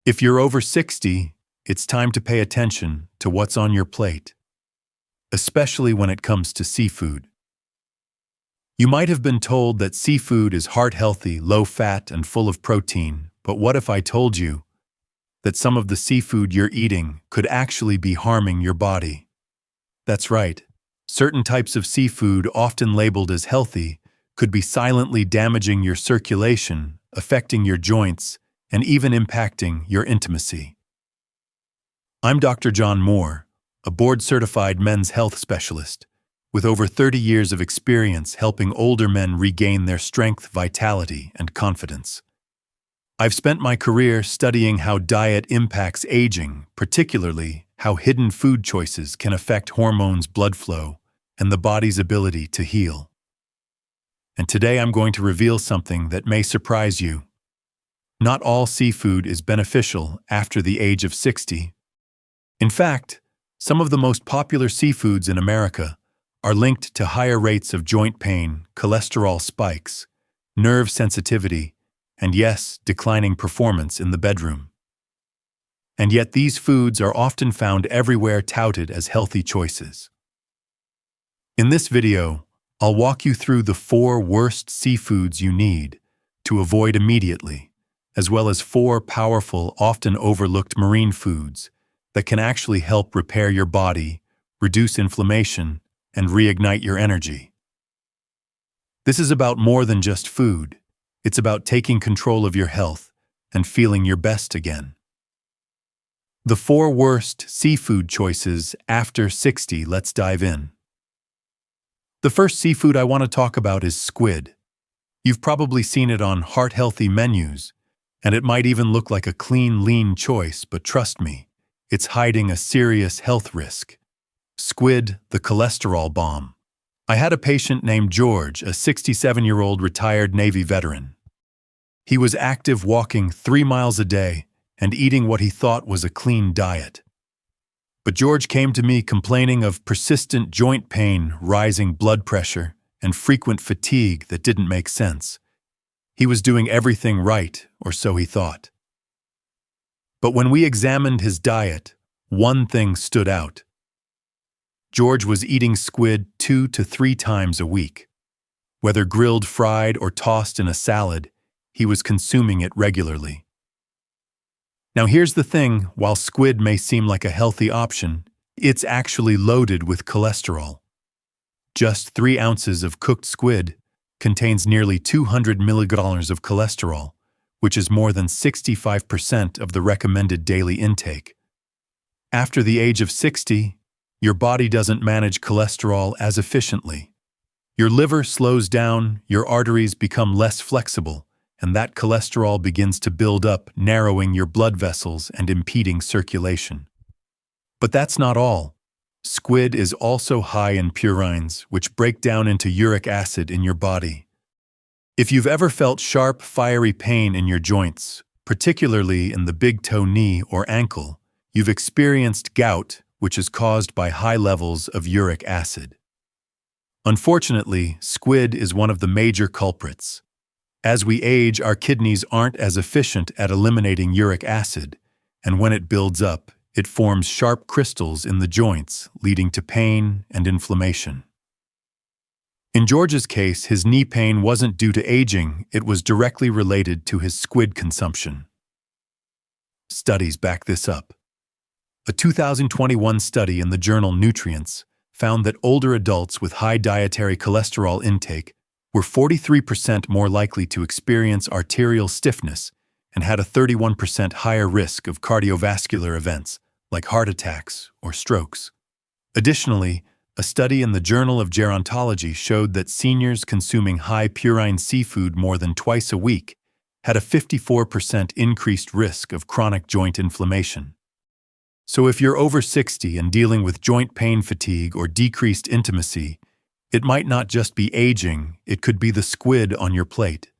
If you're over 60, it's time to pay attention to what's on your plate, especially when it comes to seafood. You might have been told that seafood is heart-healthy, low-fat, and full of protein, but what if I told you that some of the seafood you're eating could actually be harming your body? That's right. Certain types of seafood, often labeled as healthy, could be silently damaging your circulation, affecting your joints, and even impacting your intimacy. I'm Dr. John Moore, a board-certified men's health specialist, with over 30 years of experience helping older men regain their strength, vitality, and confidence. I've spent my career studying how diet impacts aging, particularly how hidden food choices can affect hormones, blood flow, and the body's ability to heal. And today I'm going to reveal something that may surprise you. Not all seafood is beneficial after the age of 60. In fact, some of the most popular seafoods in America are linked to higher rates of joint pain, cholesterol spikes, nerve sensitivity, and yes, declining performance in the bedroom. And yet these foods are often found everywhere, touted as healthy choices. In this video, I'll walk you through the 4 worst seafoods you need to avoid immediately, as well as 4 powerful, often overlooked marine foods that can actually help repair your body, reduce inflammation, and reignite your energy. This is about more than just food. It's about taking control of your health and feeling your best again. The 4 worst seafood choices after 60. Let's dive in. The first seafood I want to talk about is squid. You've probably seen it on heart-healthy menus, and it might even look like a clean, lean choice, but trust me, it's hiding a serious health risk. Squid, the cholesterol bomb. I had a patient named George, a 67-year-old retired Navy veteran. He was active, walking 3 miles a day and eating what he thought was a clean diet. But George came to me complaining of persistent joint pain, rising blood pressure, and frequent fatigue that didn't make sense. He was doing everything right, or so he thought. But when we examined his diet, one thing stood out. George was eating squid 2 to 3 times a week. Whether grilled, fried, or tossed in a salad, he was consuming it regularly. Now here's the thing, while squid may seem like a healthy option, it's actually loaded with cholesterol. Just 3 ounces of cooked squid contains nearly 200 milligrams of cholesterol, which is more than 65% of the recommended daily intake. After the age of 60, your body doesn't manage cholesterol as efficiently. Your liver slows down, your arteries become less flexible, and that cholesterol begins to build up, narrowing your blood vessels and impeding circulation. But that's not all. Squid is also high in purines, which break down into uric acid in your body. If you've ever felt sharp, fiery pain in your joints, particularly in the big toe, knee, or ankle, you've experienced gout, which is caused by high levels of uric acid. Unfortunately, squid is one of the major culprits. As we age, our kidneys aren't as efficient at eliminating uric acid, and when it builds up, it forms sharp crystals in the joints, leading to pain and inflammation. In George's case, his knee pain wasn't due to aging, it was directly related to his squid consumption. Studies back this up. A 2021 study in the journal Nutrients found that older adults with high dietary cholesterol intake were 43% more likely to experience arterial stiffness and had a 31% higher risk of cardiovascular events like heart attacks or strokes. Additionally, a study in the Journal of Gerontology showed that seniors consuming high purine seafood more than twice a week had a 54% increased risk of chronic joint inflammation. So if you're over 60 and dealing with joint pain, fatigue, or decreased intimacy, it might not just be aging, it could be the squid on your plate.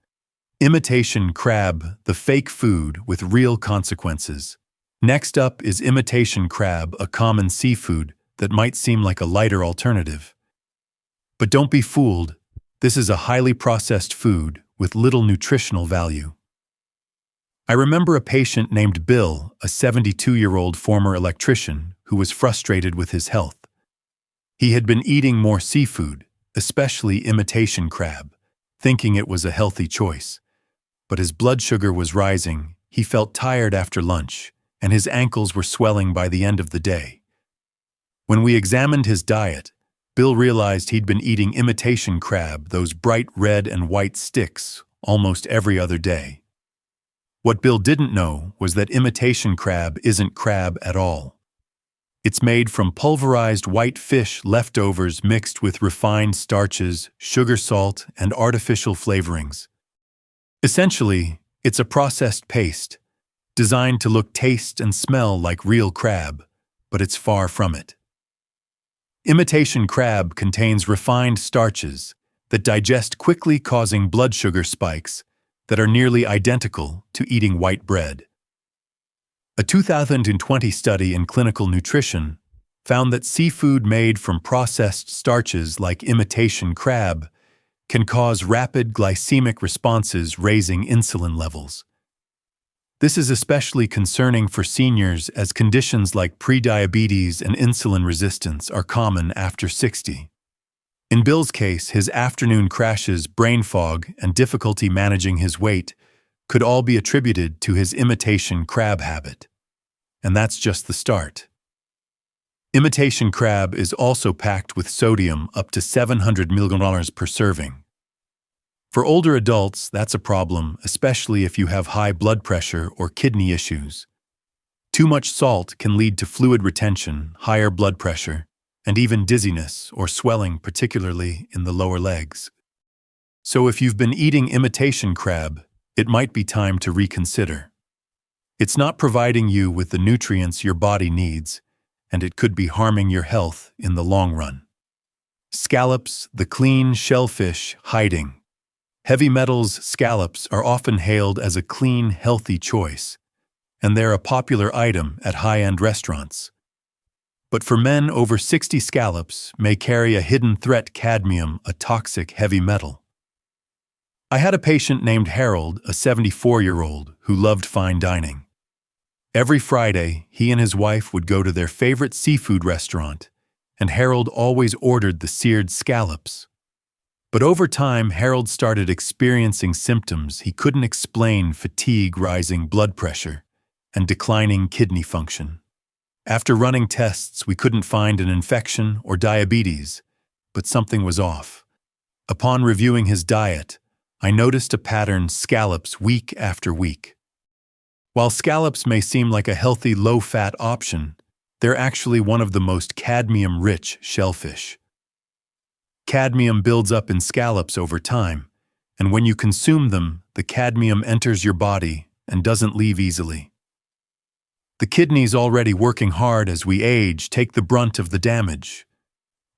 Imitation crab, the fake food with real consequences. Next up is imitation crab, a common seafood that might seem like a lighter alternative. But don't be fooled, this is a highly processed food with little nutritional value. I remember a patient named Bill, a 72-year-old former electrician who was frustrated with his health. He had been eating more seafood, especially imitation crab, thinking it was a healthy choice. But his blood sugar was rising, he felt tired after lunch, and his ankles were swelling by the end of the day. When we examined his diet, Bill realized he'd been eating imitation crab, those bright red and white sticks, almost every other day. What Bill didn't know was that imitation crab isn't crab at all. It's made from pulverized white fish leftovers mixed with refined starches, sugar, salt, and artificial flavorings. Essentially, it's a processed paste, designed to look, taste, and smell like real crab, but it's far from it. Imitation crab contains refined starches that digest quickly, causing blood sugar spikes that are nearly identical to eating white bread. A 2020 study in clinical nutrition found that seafood made from processed starches like imitation crab can cause rapid glycemic responses, raising insulin levels. This is especially concerning for seniors, as conditions like prediabetes and insulin resistance are common after 60. In Bill's case, his afternoon crashes, brain fog, and difficulty managing his weight could all be attributed to his imitation crab habit. And that's just the start. Imitation crab is also packed with sodium, up to 700 milligrams per serving. For older adults, that's a problem, especially if you have high blood pressure or kidney issues. Too much salt can lead to fluid retention, higher blood pressure, and even dizziness or swelling, particularly in the lower legs. So if you've been eating imitation crab, it might be time to reconsider. It's not providing you with the nutrients your body needs, and it could be harming your health in the long run. Scallops, the clean shellfish, hiding. Heavy metals scallops are often hailed as a clean, healthy choice, and they're a popular item at high-end restaurants. But for men over 60, scallops may carry a hidden threat: cadmium, a toxic heavy metal. I had a patient named Harold, a 74-year-old, who loved fine dining. Every Friday, he and his wife would go to their favorite seafood restaurant, and Harold always ordered the seared scallops. But over time, Harold started experiencing symptoms he couldn't explain: fatigue, rising blood pressure, and declining kidney function. After running tests, we couldn't find an infection or diabetes, but something was off. Upon reviewing his diet, I noticed a pattern: scallops week after week. While scallops may seem like a healthy, low-fat option, they're actually one of the most cadmium-rich shellfish. Cadmium builds up in scallops over time, and when you consume them, the cadmium enters your body and doesn't leave easily. The kidneys, already working hard as we age, take the brunt of the damage.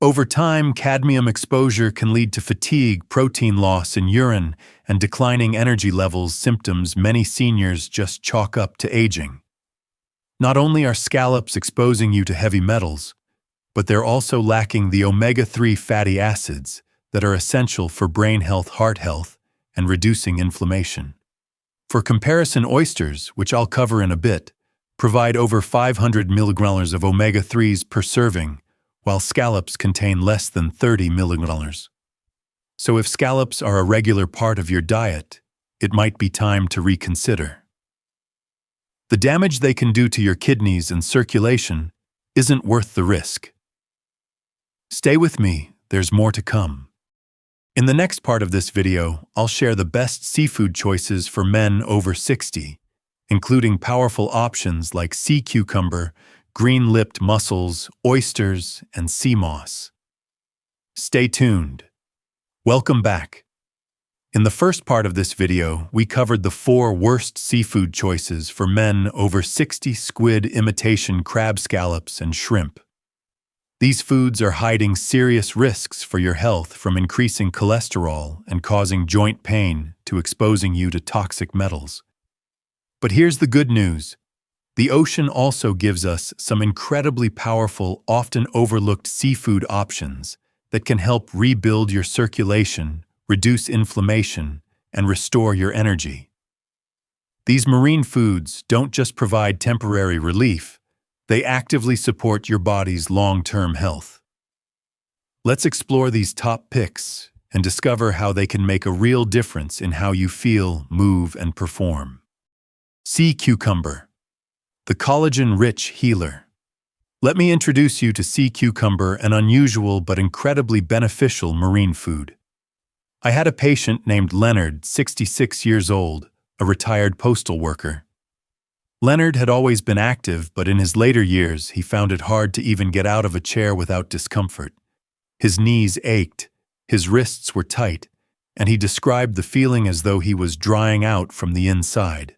Over time, cadmium exposure can lead to fatigue, protein loss in urine, and declining energy levels, symptoms many seniors just chalk up to aging. Not only are scallops exposing you to heavy metals, but they're also lacking the omega-3 fatty acids that are essential for brain health, heart health, and reducing inflammation. For comparison, oysters, which I'll cover in a bit, provide over 500 milligrams of omega-3s per serving, while scallops contain less than 30 milligrams. So if scallops are a regular part of your diet, it might be time to reconsider. The damage they can do to your kidneys and circulation isn't worth the risk. Stay with me, there's more to come. In the next part of this video, I'll share the best seafood choices for men over 60, including powerful options like sea cucumber, green-lipped mussels, oysters, and sea moss. Stay tuned. Welcome back. In the first part of this video, we covered the 4 worst seafood choices for men over 60: squid, imitation crab, scallops, and shrimp. These foods are hiding serious risks for your health, from increasing cholesterol and causing joint pain to exposing you to toxic metals. But here's the good news. The ocean also gives us some incredibly powerful, often overlooked seafood options that can help rebuild your circulation, reduce inflammation, and restore your energy. These marine foods don't just provide temporary relief, they actively support your body's long-term health. Let's explore these top picks and discover how they can make a real difference in how you feel, move, and perform. Sea cucumber, the collagen-rich healer. Let me introduce you to sea cucumber, an unusual but incredibly beneficial marine food. I had a patient named Leonard, 66 years old, a retired postal worker. Leonard had always been active, but in his later years, he found it hard to even get out of a chair without discomfort. His knees ached, his wrists were tight, and he described the feeling as though he was drying out from the inside.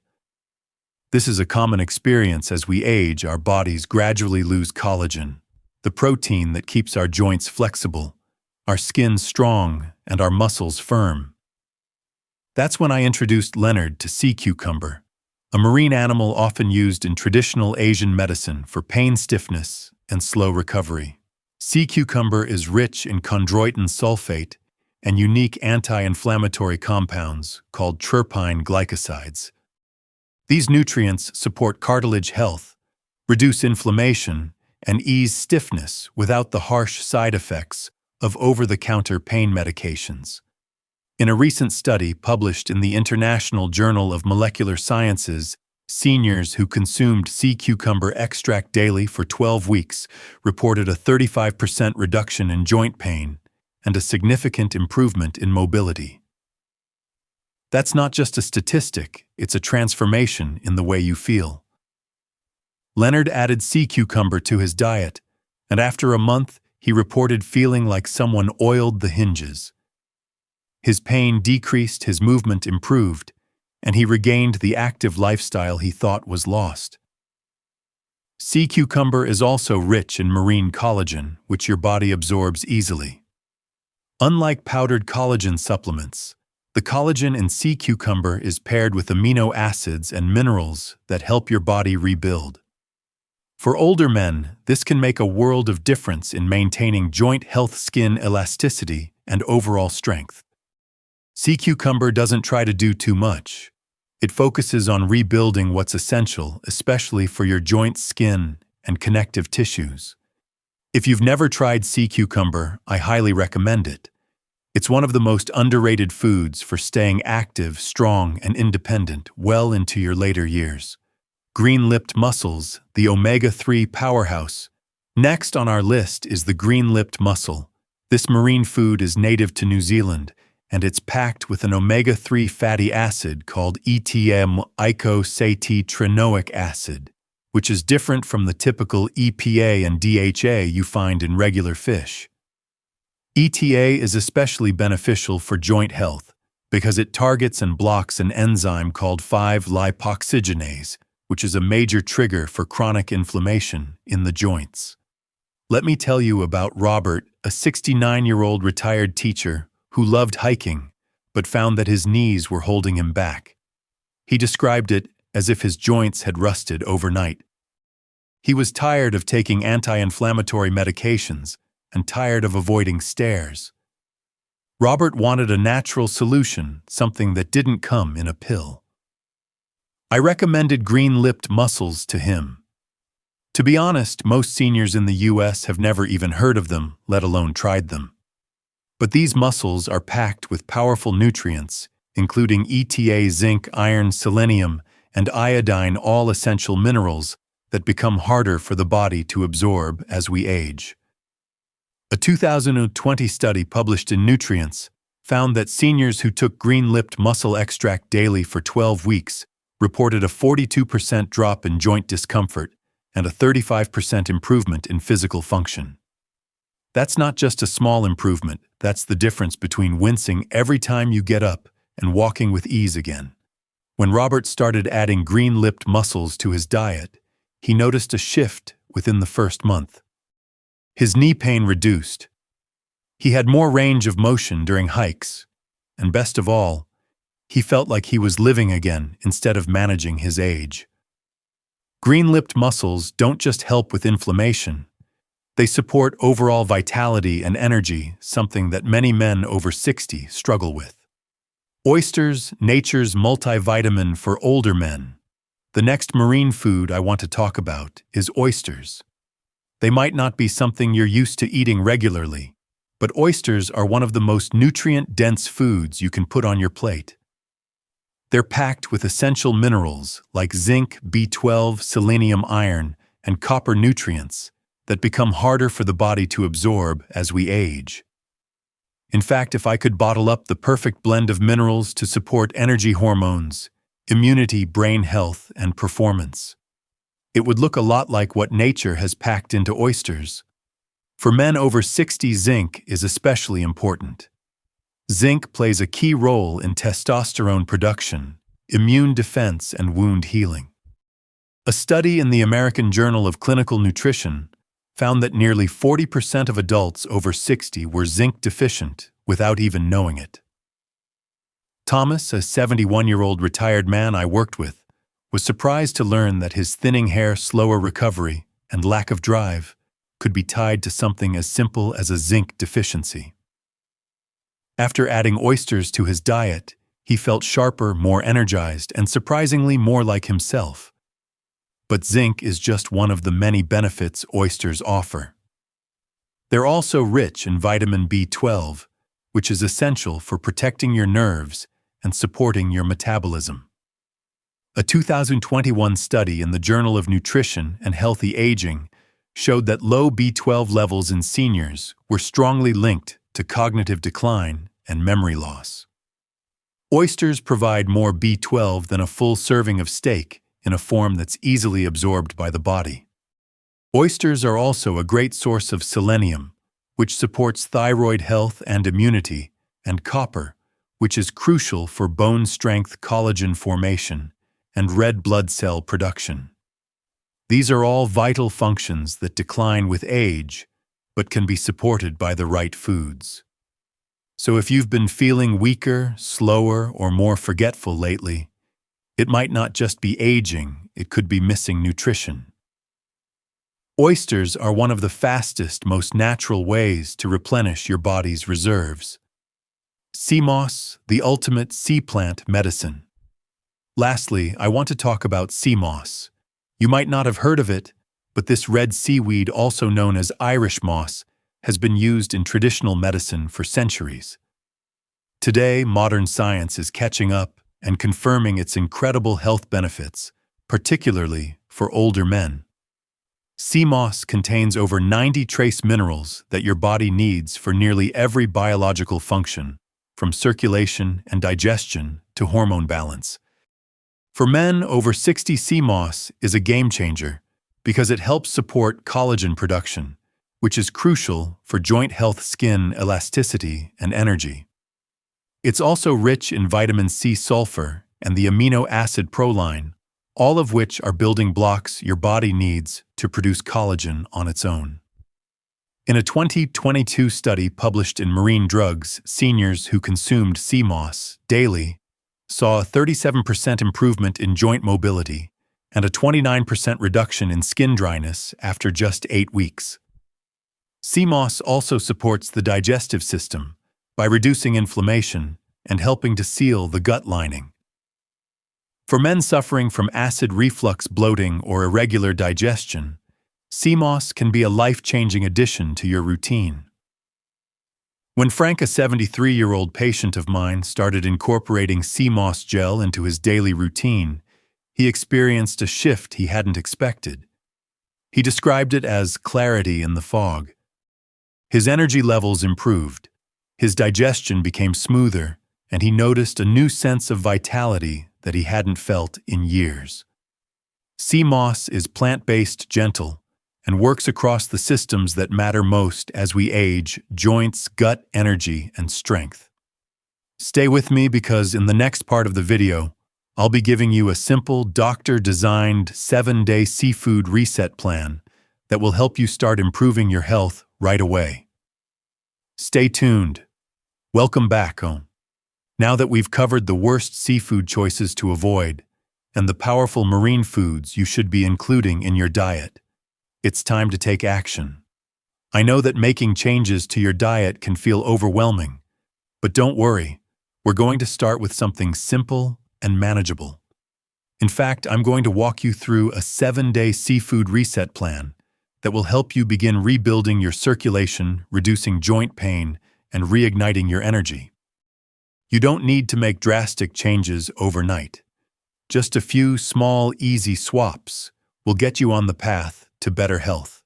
This is a common experience. As we age, our bodies gradually lose collagen, the protein that keeps our joints flexible, our skin strong, and our muscles firm. That's when I introduced Leonard to sea cucumber, a marine animal often used in traditional Asian medicine for pain, stiffness, and slow recovery. Sea cucumber is rich in chondroitin sulfate and unique anti-inflammatory compounds called terpene glycosides. These nutrients support cartilage health, reduce inflammation, and ease stiffness without the harsh side effects of over-the-counter pain medications. In a recent study published in the International Journal of Molecular Sciences, seniors who consumed sea cucumber extract daily for 12 weeks reported a 35% reduction in joint pain and a significant improvement in mobility. That's not just a statistic, it's a transformation in the way you feel. Leonard added sea cucumber to his diet, and after a month, he reported feeling like someone oiled the hinges. His pain decreased, his movement improved, and he regained the active lifestyle he thought was lost. Sea cucumber is also rich in marine collagen, which your body absorbs easily. Unlike powdered collagen supplements, the collagen in sea cucumber is paired with amino acids and minerals that help your body rebuild. For older men, this can make a world of difference in maintaining joint health, skin elasticity, and overall strength. Sea cucumber doesn't try to do too much. It focuses on rebuilding what's essential, especially for your joints, skin, and connective tissues. If you've never tried sea cucumber, I highly recommend it. It's one of the most underrated foods for staying active, strong, and independent well into your later years. Green-lipped mussels, the omega-3 powerhouse. Next on our list is the green-lipped mussel. This marine food is native to New Zealand, and it's packed with an omega-3 fatty acid called eicosapentaenoic acid, which is different from the typical EPA and DHA you find in regular fish. ETA is especially beneficial for joint health because it targets and blocks an enzyme called 5-lipoxygenase, which is a major trigger for chronic inflammation in the joints. Let me tell you about Robert, a 69-year-old retired teacher who loved hiking but found that his knees were holding him back. He described it as if his joints had rusted overnight. He was tired of taking anti-inflammatory medications and tired of avoiding stairs. Robert wanted a natural solution, something that didn't come in a pill. I recommended green-lipped mussels to him. To be honest, most seniors in the US have never even heard of them, let alone tried them. But these mussels are packed with powerful nutrients, including ETA, zinc, iron, selenium, and iodine, all essential minerals that become harder for the body to absorb as we age. A 2020 study published in Nutrients found that seniors who took green-lipped mussel extract daily for 12 weeks reported a 42% drop in joint discomfort and a 35% improvement in physical function. That's not just a small improvement, that's the difference between wincing every time you get up and walking with ease again. When Robert started adding green-lipped mussels to his diet, he noticed a shift within the first month. His knee pain reduced. He had more range of motion during hikes, and best of all, he felt like he was living again instead of managing his age. Green-lipped mussels don't just help with inflammation. They support overall vitality and energy, something that many men over 60 struggle with. Oysters, nature's multivitamin for older men. The next marine food I want to talk about is oysters. They might not be something you're used to eating regularly, but oysters are one of the most nutrient-dense foods you can put on your plate. They're packed with essential minerals like zinc, B12, selenium, iron, and copper nutrients that become harder for the body to absorb as we age. In fact, if I could bottle up the perfect blend of minerals to support energy hormones, immunity, brain health, and performance, it would look a lot like what nature has packed into oysters. For men over 60, zinc is especially important. Zinc plays a key role in testosterone production, immune defense, and wound healing. A study in the American Journal of Clinical Nutrition found that nearly 40% of adults over 60 were zinc deficient without even knowing it. Thomas, a 71-year-old retired man I worked with, was surprised to learn that his thinning hair, slower recovery, and lack of drive could be tied to something as simple as a zinc deficiency. After adding oysters to his diet, he felt sharper, more energized, and surprisingly more like himself. But zinc is just one of the many benefits oysters offer. They're also rich in vitamin B12, which is essential for protecting your nerves and supporting your metabolism. A 2021 study in the Journal of Nutrition and Healthy Aging showed that low B12 levels in seniors were strongly linked to cognitive decline and memory loss. Oysters provide more B12 than a full serving of steak in a form that's easily absorbed by the body. Oysters are also a great source of selenium, which supports thyroid health and immunity, and copper, which is crucial for bone strength, collagen formation, and red blood cell production. These are all vital functions that decline with age, but can be supported by the right foods. So if you've been feeling weaker, slower, or more forgetful lately, it might not just be aging, it could be missing nutrition. Oysters are one of the fastest, most natural ways to replenish your body's reserves. Sea moss, the ultimate sea plant medicine. Lastly, I want to talk about sea moss. You might not have heard of it, but this red seaweed, also known as Irish moss, has been used in traditional medicine for centuries. Today, modern science is catching up and confirming its incredible health benefits, particularly for older men. Sea moss contains over 90 trace minerals that your body needs for nearly every biological function, from circulation and digestion to hormone balance. For men over 60, sea moss is a game changer because it helps support collagen production, which is crucial for joint health, skin elasticity, and energy. It's also rich in vitamin C, sulfur, and the amino acid proline, all of which are building blocks your body needs to produce collagen on its own. In a 2022 study published in Marine Drugs, seniors who consumed sea moss daily saw a 37% improvement in joint mobility and a 29% reduction in skin dryness after just 8 weeks. Sea moss also supports the digestive system by reducing inflammation and helping to seal the gut lining. For men suffering from acid reflux, bloating, or irregular digestion, sea moss can be a life-changing addition to your routine. When Frank, a 73-year-old patient of mine, started incorporating sea moss gel into his daily routine, he experienced a shift he hadn't expected. He described it as clarity in the fog. His energy levels improved, his digestion became smoother, and he noticed a new sense of vitality that he hadn't felt in years. Sea moss is plant-based, gentle, and works across the systems that matter most as we age: joints, gut, energy, and strength. Stay with me because in the next part of the video, I'll be giving you a simple, doctor-designed 7-day seafood reset plan that will help you start improving your health right away. Stay tuned. Welcome back home. Now that we've covered the worst seafood choices to avoid and the powerful marine foods you should be including in your diet, it's time to take action. I know that making changes to your diet can feel overwhelming, but don't worry. We're going to start with something simple and manageable. In fact, I'm going to walk you through a 7-day seafood reset plan that will help you begin rebuilding your circulation, reducing joint pain, and reigniting your energy. You don't need to make drastic changes overnight. Just a few small, easy swaps will get you on the path to better health.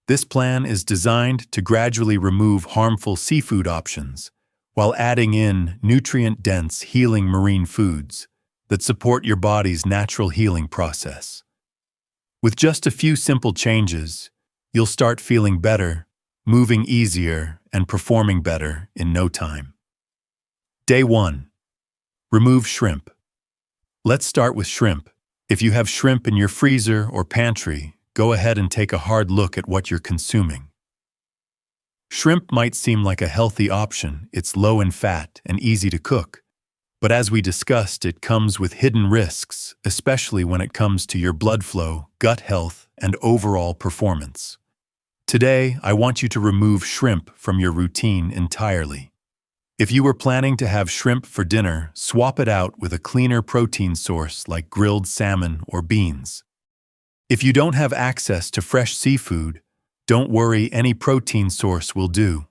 This plan is designed to gradually remove harmful seafood options while adding in nutrient-dense, healing marine foods that support your body's natural healing process. With just a few simple changes, you'll start feeling better, moving easier, and performing better in no time. Day 1. Remove shrimp. Let's start with shrimp. If you have shrimp in your freezer or pantry, go ahead and take a hard look at what you're consuming. Shrimp might seem like a healthy option. It's low in fat and easy to cook. But as we discussed, it comes with hidden risks, especially when it comes to your blood flow, gut health, and overall performance. Today, I want you to remove shrimp from your routine entirely. If you were planning to have shrimp for dinner, swap it out with a cleaner protein source like grilled salmon or beans. If you don't have access to fresh seafood, don't worry, any protein source will do.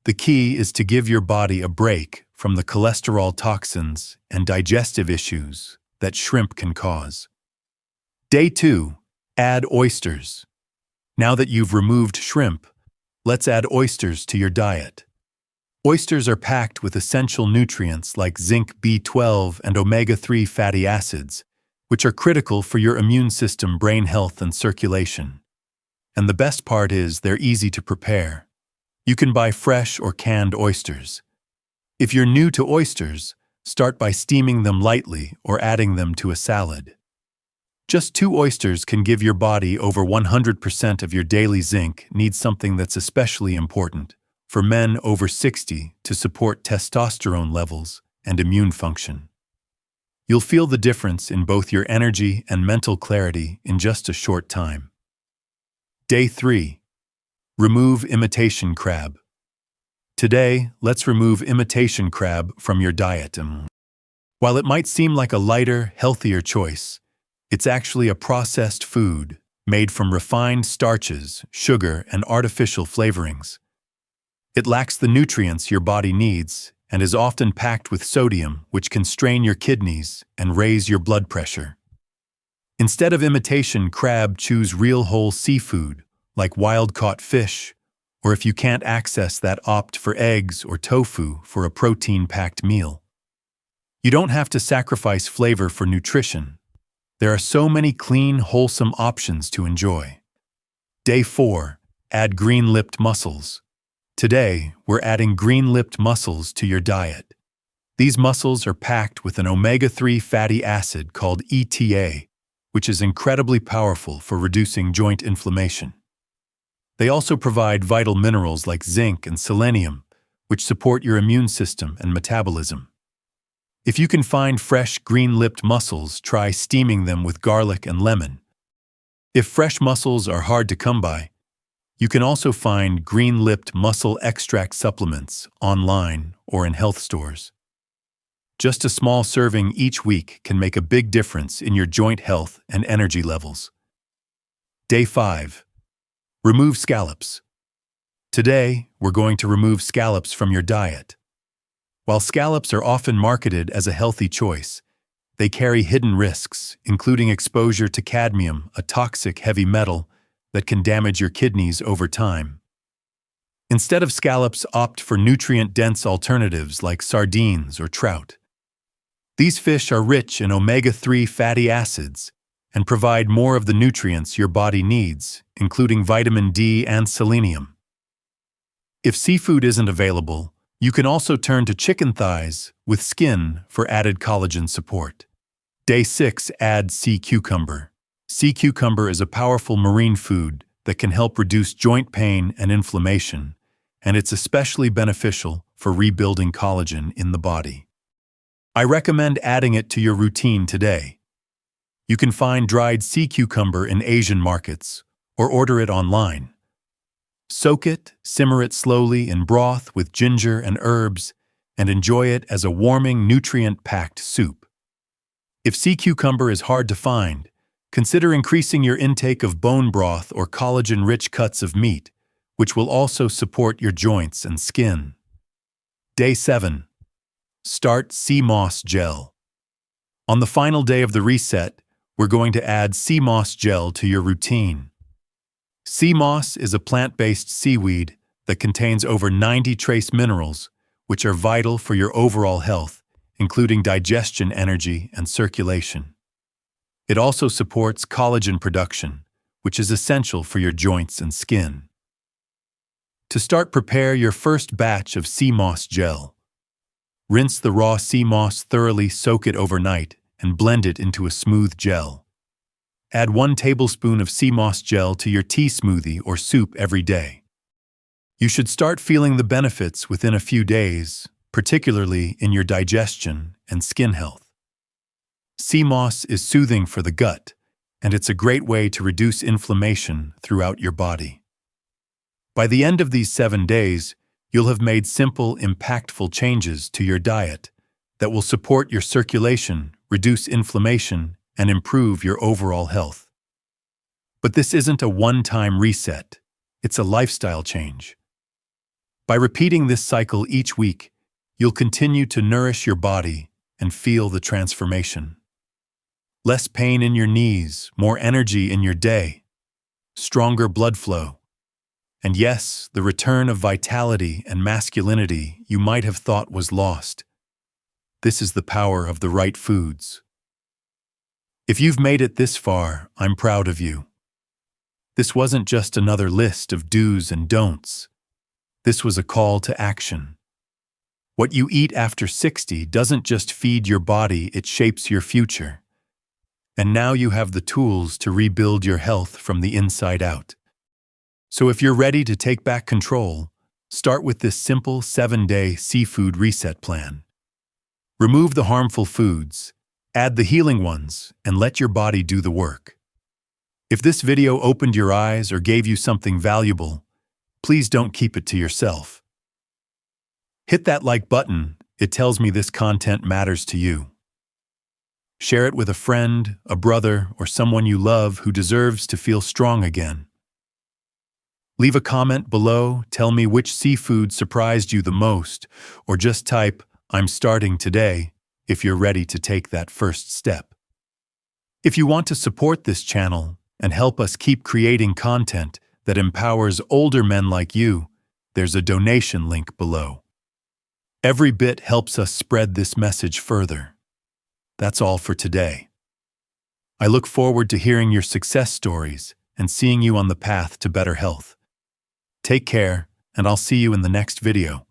The key is to give your body a break from the cholesterol toxins and digestive issues that shrimp can cause. Day 2. Add oysters. Now that you've removed shrimp, let's add oysters to your diet. Oysters are packed with essential nutrients like zinc, B12, and omega-3 fatty acids, which are critical for your immune system, brain health, and circulation. And the best part is they're easy to prepare. You can buy fresh or canned oysters. If you're new to oysters, start by steaming them lightly or adding them to a salad. Just 2 oysters can give your body over 100% of your daily zinc. Need something that's especially important for men over 60 to support testosterone levels and immune function. You'll feel the difference in both your energy and mental clarity in just a short time. Day 3. Remove imitation crab. Today, let's remove imitation crab from your diet. While it might seem like a lighter, healthier choice, it's actually a processed food made from refined starches, sugar, and artificial flavorings. It lacks the nutrients your body needs and is often packed with sodium, which can strain your kidneys and raise your blood pressure. Instead of imitation crab, choose real whole seafood, like wild-caught fish, or if you can't access that, opt for eggs or tofu for a protein-packed meal. You don't have to sacrifice flavor for nutrition. There are so many clean, wholesome options to enjoy. Day 4. Add green-lipped mussels. Today, we're adding green-lipped mussels to your diet. These mussels are packed with an omega-3 fatty acid called ETA, which is incredibly powerful for reducing joint inflammation. They also provide vital minerals like zinc and selenium, which support your immune system and metabolism. If you can find fresh green-lipped mussels, try steaming them with garlic and lemon. If fresh mussels are hard to come by, you can also find green-lipped mussel extract supplements online or in health stores. Just a small serving each week can make a big difference in your joint health and energy levels. Day 5. Remove scallops. Today, we're going to remove scallops from your diet. While scallops are often marketed as a healthy choice, they carry hidden risks, including exposure to cadmium, a toxic heavy metal that can damage your kidneys over time. Instead of scallops, opt for nutrient-dense alternatives like sardines or trout. These fish are rich in omega-3 fatty acids and provide more of the nutrients your body needs, including vitamin D and selenium. If seafood isn't available, you can also turn to chicken thighs with skin for added collagen support. Day 6. Add sea cucumber. Sea cucumber is a powerful marine food that can help reduce joint pain and inflammation, and it's especially beneficial for rebuilding collagen in the body. I recommend adding it to your routine today. You can find dried sea cucumber in Asian markets or order it online. Soak it, simmer it slowly in broth with ginger and herbs, and enjoy it as a warming, nutrient-packed soup. If sea cucumber is hard to find, consider increasing your intake of bone broth or collagen-rich cuts of meat, which will also support your joints and skin. Day 7. Start sea moss gel. On the final day of the reset, we're going to add sea moss gel to your routine. Sea moss is a plant-based seaweed that contains over 90 trace minerals, which are vital for your overall health, including digestion, energy, and circulation. It also supports collagen production, which is essential for your joints and skin. To start, prepare your first batch of sea moss gel. Rinse the raw sea moss thoroughly, soak it overnight, and blend it into a smooth gel. Add 1 tablespoon of sea moss gel to your tea, smoothie, or soup every day. You should start feeling the benefits within a few days, particularly in your digestion and skin health. Sea moss is soothing for the gut, and it's a great way to reduce inflammation throughout your body. By the end of these 7 days, you'll have made simple, impactful changes to your diet that will support your circulation, reduce inflammation, and improve your overall health. But this isn't a one-time reset, it's a lifestyle change. By repeating this cycle each week, you'll continue to nourish your body and feel the transformation. Less pain in your knees, more energy in your day, stronger blood flow, and yes, the return of vitality and masculinity you might have thought was lost. This is the power of the right foods. If you've made it this far, I'm proud of you. This wasn't just another list of do's and don'ts. This was a call to action. What you eat after 60 doesn't just feed your body, it shapes your future. And now you have the tools to rebuild your health from the inside out. So if you're ready to take back control, start with this simple 7-day seafood reset plan. Remove the harmful foods, add the healing ones, and let your body do the work. If this video opened your eyes or gave you something valuable, please don't keep it to yourself. Hit that like button, it tells me this content matters to you. Share it with a friend, a brother, or someone you love who deserves to feel strong again. Leave a comment below, tell me which seafood surprised you the most, or just type, "I'm starting today," if you're ready to take that first step. If you want to support this channel and help us keep creating content that empowers older men like you, there's a donation link below. Every bit helps us spread this message further. That's all for today. I look forward to hearing your success stories and seeing you on the path to better health. Take care, and I'll see you in the next video.